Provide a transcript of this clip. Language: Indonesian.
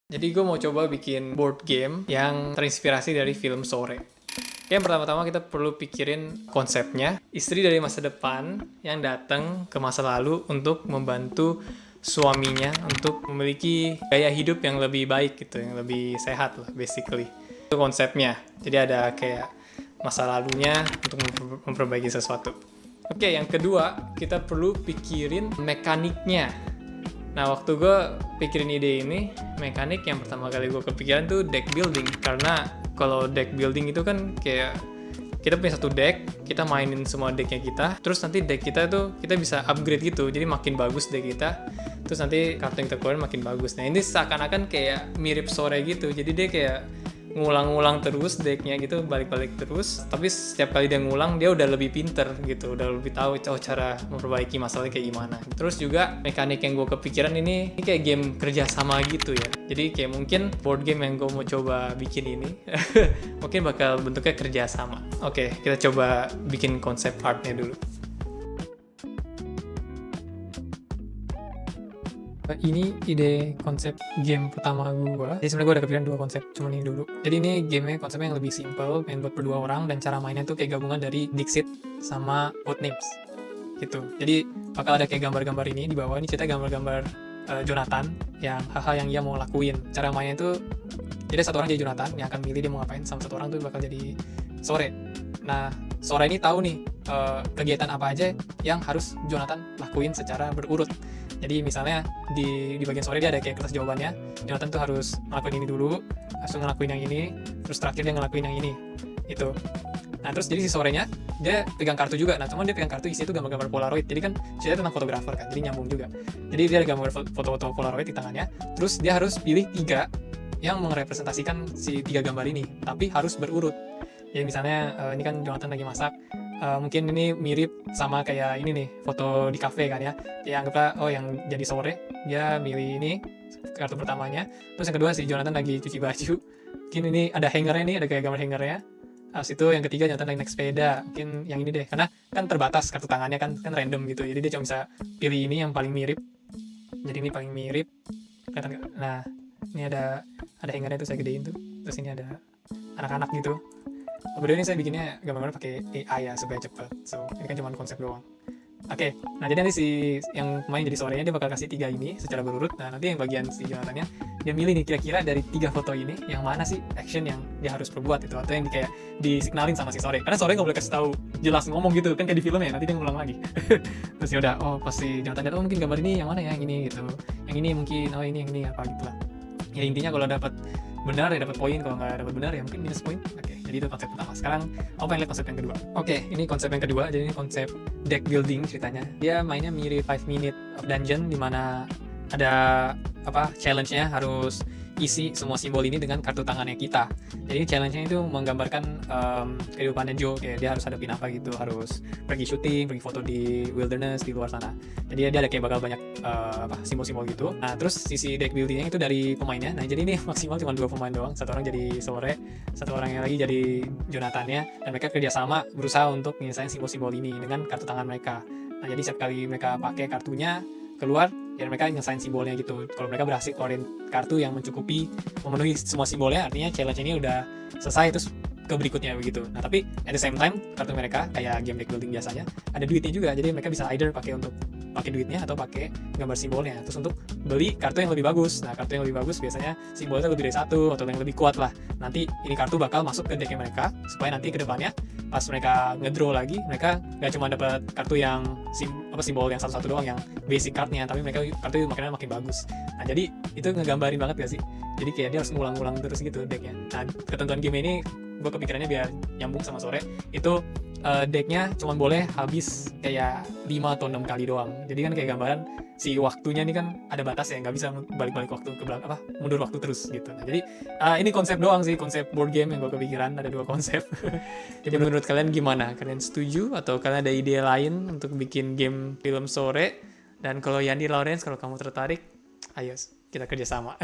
Jadi gue mau coba bikin board game yang terinspirasi dari film Sore. Yang pertama-tama kita perlu pikirin konsepnya. Istri dari masa depan yang datang ke masa lalu untuk membantu suaminya untuk memiliki gaya hidup yang lebih baik gitu, yang lebih sehat lah basically. Itu konsepnya. Jadi ada kayak masa lalunya untuk memperbaiki sesuatu. Oke, yang kedua kita perlu pikirin mekaniknya. Nah, waktu gue pikirin ide ini, mekanik yang pertama kali gue kepikiran tuh deck building. Karena kalau deck building itu kan kayak kita punya satu deck, kita mainin semua decknya kita, terus nanti deck kita tuh kita bisa upgrade gitu, jadi makin bagus deck kita, terus nanti kartu yang terkeluarin makin bagus. Nah, ini seakan-akan kayak mirip Sore gitu, jadi dia kayak ngulang-ngulang terus decknya gitu, balik-balik terus, tapi setiap kali dia ngulang dia udah lebih pinter gitu, udah lebih tahu cara memperbaiki masalahnya kayak gimana. Terus juga mekanik yang gue kepikiran ini kayak game kerjasama gitu ya, jadi kayak mungkin board game yang gue mau coba bikin ini mungkin bakal bentuknya kerjasama. Oke, kita coba bikin konsep artnya dulu. Ini ide konsep game pertama gue. Jadi sebenarnya gue ada kepikiran dua konsep, cuma ini dulu. Jadi ini gamenya konsepnya yang lebih simple, main buat berdua orang, dan cara mainnya tuh kayak gabungan dari Dixit sama Codenames gitu. Jadi bakal ada kayak gambar-gambar ini di bawah. Ini ceritanya gambar-gambar Jonathan yang hal-hal yang ia mau lakuin. Cara mainnya tuh jadi satu orang jadi Jonathan yang akan milih dia mau ngapain, sama satu orang tuh bakal jadi Sore. Nah, Sore ini tahu nih kegiatan apa aja yang harus Jonathan lakuin secara berurut. Jadi misalnya di bagian Sore dia ada kayak kertas jawabannya. Jonathan tuh harus ngelakuin ini dulu, langsung ngelakuin yang ini, terus terakhir dia ngelakuin yang ini. Itu. Nah, terus jadi si Sorenya dia pegang kartu juga. Nah, cuman dia pegang kartu isinya tuh gambar-gambar Polaroid. Jadi kan ceritanya tentang fotografer kan, jadi nyambung juga. Jadi dia ada gambar foto-foto Polaroid di tangannya. Terus dia harus pilih 3 yang merepresentasikan si 3 gambar ini, tapi harus berurut. Jadi misalnya ini kan Jonathan lagi masak. Mungkin ini mirip sama kayak ini nih, foto di cafe kan ya. Ya anggaplah, yang jadi Sore dia milih ini kartu pertamanya. Terus yang kedua si Jonathan lagi cuci baju. Mungkin ini ada hangernya nih, ada kayak gambar hangernya. Habis itu yang ketiga Jonathan lagi naik sepeda. Mungkin yang ini deh, karena kan terbatas kartu tangannya kan random gitu. Jadi dia cuma bisa pilih ini yang paling mirip. Jadi ini paling mirip. Nah, ini ada hangernya tuh, saya gedein tuh. Terus ini ada anak-anak gitu. Video ini saya bikinnya gambar-gambar pakai AI ya supaya cepet. So ini kan cuma konsep doang. Oke, nah jadi nanti si yang main jadi Sorenya dia bakal kasih 3 ini secara berurut. Nah, nanti yang bagian si Jonathannya dia milih nih kira-kira dari 3 foto ini yang mana sih action yang dia harus perbuat itu, atau yang kayak disignalin sama si Sore. Karena Sore nggak boleh kasih tahu jelas ngomong gitu kan kayak di film ya, nanti dia ngulang lagi. Terus ya udah, pas si Jonathan lihat, mungkin gambar ini yang mana ya, yang ini gitu. Yang ini mungkin ini yang ini apa gitu lah. Ya intinya kalau dapat benar ya dapat poin, kalau nggak dapat benar ya mungkin minus poin. Oke, jadi itu konsep pertama. Sekarang aku pengen lihat konsep yang kedua. Oke, ini konsep yang kedua. Jadi ini konsep deck building ceritanya. Dia mainnya mirip 5 Minutes of Dungeon, dimana ada challenge-nya harus isi semua simbol ini dengan kartu tangannya kita. Jadi challenge-nya itu menggambarkan kehidupannya Joe, kayak dia harus hadapin apa gitu, harus pergi syuting, pergi foto di wilderness di luar sana. Jadi dia ada kayak bakal banyak simbol-simbol gitu. Nah, terus sisi deck building-nya itu dari pemainnya. Nah, jadi ini maksimal cuma 2 pemain doang. Satu orang jadi Sore, satu orang yang lagi jadi Jonathan-nya, dan mereka kerjasama berusaha untuk menyelesaikan simbol-simbol ini dengan kartu tangan mereka. Nah, jadi setiap kali mereka pakai kartunya keluar, ya mereka nyelesain simbolnya gitu. Kalau mereka berhasil keluarin kartu yang mencukupi memenuhi semua simbolnya, artinya challenge ini udah selesai, terus ke berikutnya begitu. Nah, tapi at the same time kartu mereka kayak game deck building biasanya ada duitnya juga, jadi mereka bisa either pakai duitnya atau pakai gambar simbolnya, terus untuk beli kartu yang lebih bagus. Nah, kartu yang lebih bagus biasanya simbolnya lebih dari 1 atau yang lebih kuat lah. Nanti ini kartu bakal masuk ke decknya mereka, supaya nanti ke depannya pas mereka ngedraw lagi, mereka gak cuma dapat kartu yang simbol yang satu-satu doang yang basic cardnya, tapi mereka kartu makin bagus. Nah, jadi itu ngegambarin banget gak sih? Jadi kayak dia harus ngulang-ngulang terus gitu decknya. Nah, ketentuan game ini gue kepikirannya biar nyambung sama Sore itu decknya cuma boleh habis kayak 5 atau 6 kali doang. Jadi kan kayak gambaran si waktunya ini kan ada batas ya, nggak bisa balik-balik waktu ke belakang, mundur waktu terus gitu. Nah, jadi ini konsep doang sih, konsep board game yang gue kepikiran, ada 2 konsep. Jadi menurut kalian gimana? Kalian setuju atau kalian ada ide lain untuk bikin game film Sore? Dan kalau Yani Lawrence, kalau kamu tertarik, ayo kita kerjasama.